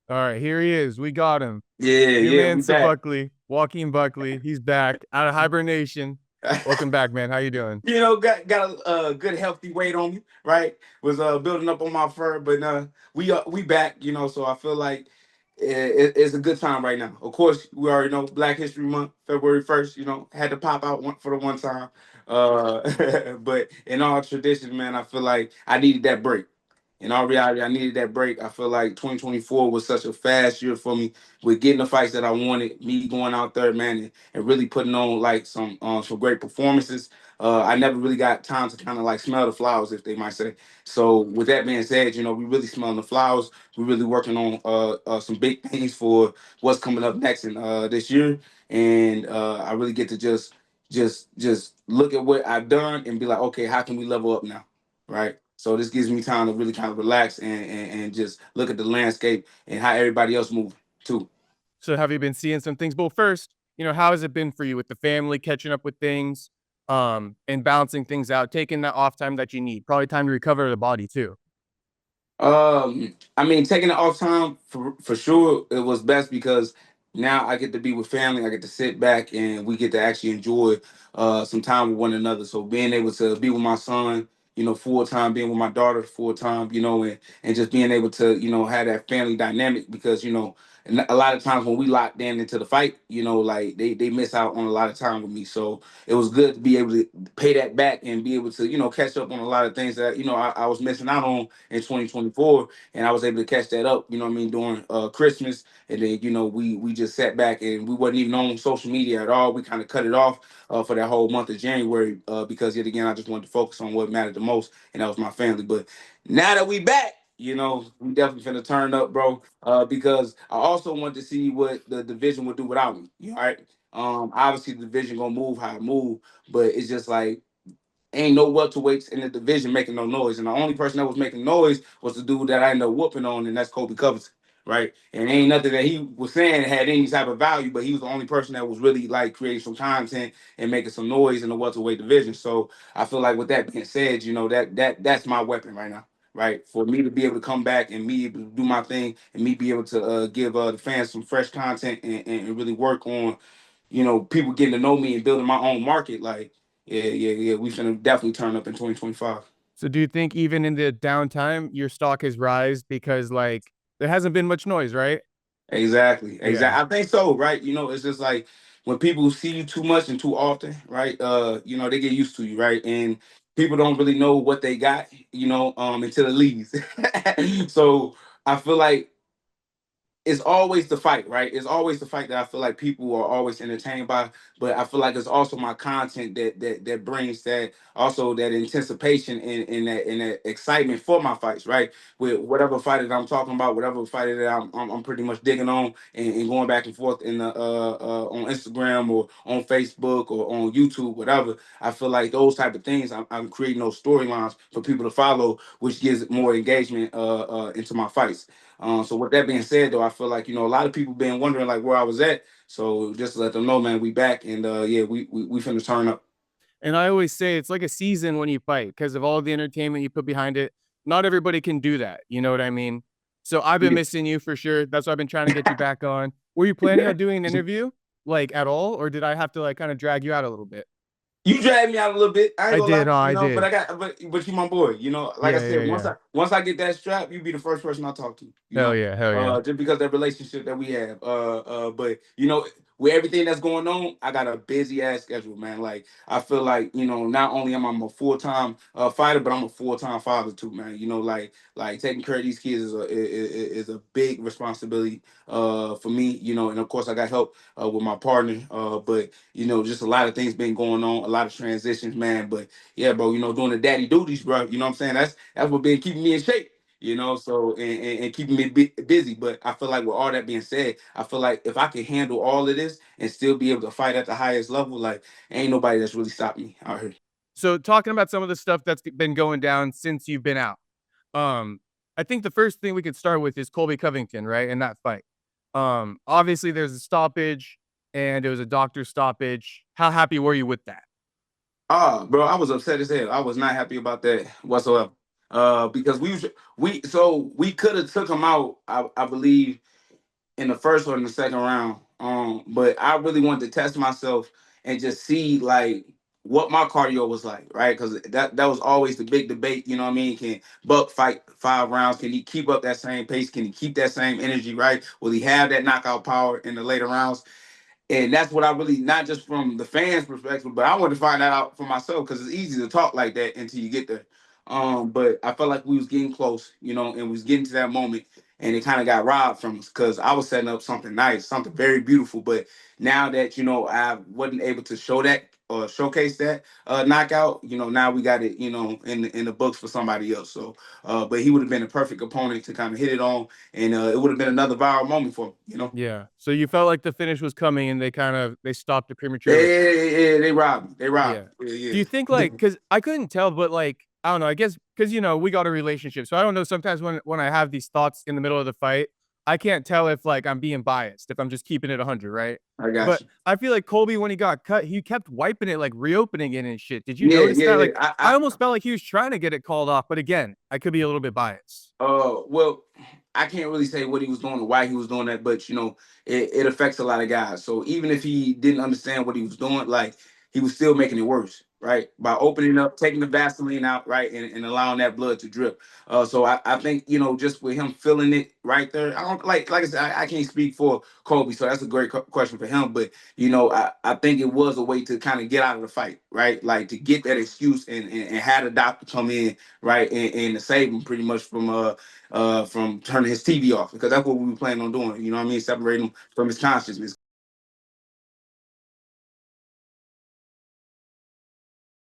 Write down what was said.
All right, here he is. We got him. Yeah, Your yeah, man, we back. Buckley, Joaquin Buckley. He's back out of hibernation. Welcome back, man. How you doing? Got a good healthy weight on me, right? Was building up on my fur, but we back, so I feel like it's a good time right now. Of course, we already know Black History Month, February 1st. Had to pop out for the one time. But in all tradition, man, I feel like I needed that break. In all reality, I needed that break. I feel like 2024 was such a fast year for me with getting the fights that I wanted, me going out there, man, and really putting on like some great performances. I never really got time to kind of like smell the flowers, if they might say. So with that being said, we really smelling the flowers. We're really working on some big things for what's coming up next in this year, and I really get to just look at what I've done and be like, okay, how can we level up now, right? So this gives me time to really kind of relax and just look at the landscape and how everybody else moving too. So, have you been seeing some things? Well, first, how has it been for you with the family, catching up with things, and balancing things out, taking that off time that you need? Probably time to recover the body too. I mean, taking it off time for sure, it was best because now I get to be with family. I get to sit back and we get to actually enjoy some time with one another. So being able to be with my son, full time, being with my daughter full time, and just being able to, have that family dynamic because, and a lot of times when we locked in into the fight, like they miss out on a lot of time with me. So it was good to be able to pay that back and be able to, catch up on a lot of things that, I was missing out on in 2024, and I was able to catch that up. You know what I mean, during Christmas, and then we just sat back and we wasn't even on social media at all. We kind of cut it off for that whole month of January because yet again I just wanted to focus on what mattered the most, and that was my family. But now that we back. We definitely finna turn up, bro. Because I also wanted to see what the division would do without me. You know, right? Obviously the division gonna move how it move, but it's just like ain't no welterweights in the division making no noise. And the only person that was making noise was the dude that I ended up whooping on, and that's Colby Covington. Right. And ain't nothing that he was saying had any type of value, but he was the only person that was really like creating some content and making some noise in the welterweight division. So I feel like with that being said, that's my weapon right now. Right. For me to be able to come back and me able to do my thing and me be able to give the fans some fresh content and really work on, people getting to know me and building my own market. Like, yeah, yeah, yeah. We finna definitely turn up in 2025. So, do you think even in the downtime, your stock has rise because there hasn't been much noise, right? Exactly, Yeah. exactly. I think so, right? It's just like when people see you too much and too often, right? They get used to you, right? And people don't really know what they got, until it leaves. So I feel like it's always the fight, right? It's always the fight that I feel like people are always entertained by. But I feel like it's also my content that brings that also that anticipation and that excitement for my fights, right? With whatever fight that I'm talking about, whatever fight that I'm pretty much digging on and going back and forth in the on Instagram or on Facebook or on YouTube, whatever. I feel like those type of things. I'm creating those storylines for people to follow, which gives more engagement into my fights. So with that being said, though, I feel like a lot of people been wondering like where I was at. So just to let them know, man, we back and yeah, we finna turn up. And I always say it's like a season when you fight because of all the entertainment you put behind it. Not everybody can do that. You know what I mean? So I've been missing you for sure. That's why I've been trying to get you back on. Were you planning on doing an interview like at all, or did I have to like kind of drag you out a little bit? You dragged me out a little bit. I ain't I gonna did. lie, Oh, I but did. but you my boy. Like I Yeah, yeah, said, once yeah. I get that strap, you be the first person I talk to. Hell yeah, hell yeah. Just because that relationship that we have. But with everything that's going on, I got a busy ass schedule, man. Like I feel like not only am I a full time fighter, but I'm a full time father too, man. Like taking care of these kids is a big responsibility for me. And of course I got help with my partner. But just a lot of things been going on, a lot of transitions, man. But yeah, bro, doing the daddy duties, bro. You know what I'm saying? That's what been keeping me in shape. So and keeping me busy. But I feel like with all that being said, I feel like if I can handle all of this and still be able to fight at the highest level, like ain't nobody that's really stopped me out here. So talking about some of the stuff that's been going down since you've been out. Um, I think the first thing we could start with is Colby Covington, right? In that fight. Obviously there's a stoppage and it was a doctor stoppage. How happy were you with that? Bro, I was upset as hell. I was not happy about that whatsoever. Because we could have took him out, I believe, in the first or in the second round. But I really wanted to test myself and just see like what my cardio was like, right? Because that was always the big debate. You know what I mean? Can Buck fight 5 rounds? Can he keep up that same pace? Can he keep that same energy? Right? Will he have that knockout power in the later rounds? And that's what I really, not just from the fans' perspective, but I wanted to find that out for myself because it's easy to talk like that until you get there. But I felt like we was getting close, you know, and we was getting to that moment, and it kind of got robbed from us because I was setting up something nice, something very beautiful. But now that I wasn't able to show that or showcase that knockout, now we got it, in the books for somebody else. So, but he would have been a perfect opponent to kind of hit it on, and it would have been another viral moment for him. Yeah. So you felt like the finish was coming and they stopped it prematurely. Yeah, they robbed me. They robbed Yeah. me. Do Yeah, you think, yeah. like, because I couldn't tell, but, like, I don't know, I guess because we got a relationship, so I don't know, sometimes when I have these thoughts in the middle of the fight, I can't tell if, like, I'm being biased, if I'm just keeping it 100, right? I got But you. I feel like Colby, when he got cut, he kept wiping it, like, reopening it and shit. Did you Yeah, notice yeah, that? yeah. Like, I almost felt like he was trying to get it called off, but again, I could be a little bit biased. Well, I can't really say what he was doing or why he was doing that, but it affects a lot of guys. So even if he didn't understand what he was doing, like he was still making it worse, right? By opening up, taking the Vaseline out, right, and allowing that blood to drip. So I think just with him feeling it right there, I don't like I said, I can't speak for Kobe, so that's a great question for him. But I think it was a way to kind of get out of the fight, right? Like to get that excuse and have the doctor come in, right, and to save him pretty much from turning his TV off because that's what we were planning on doing. You know what I mean? Separating him from his consciousness.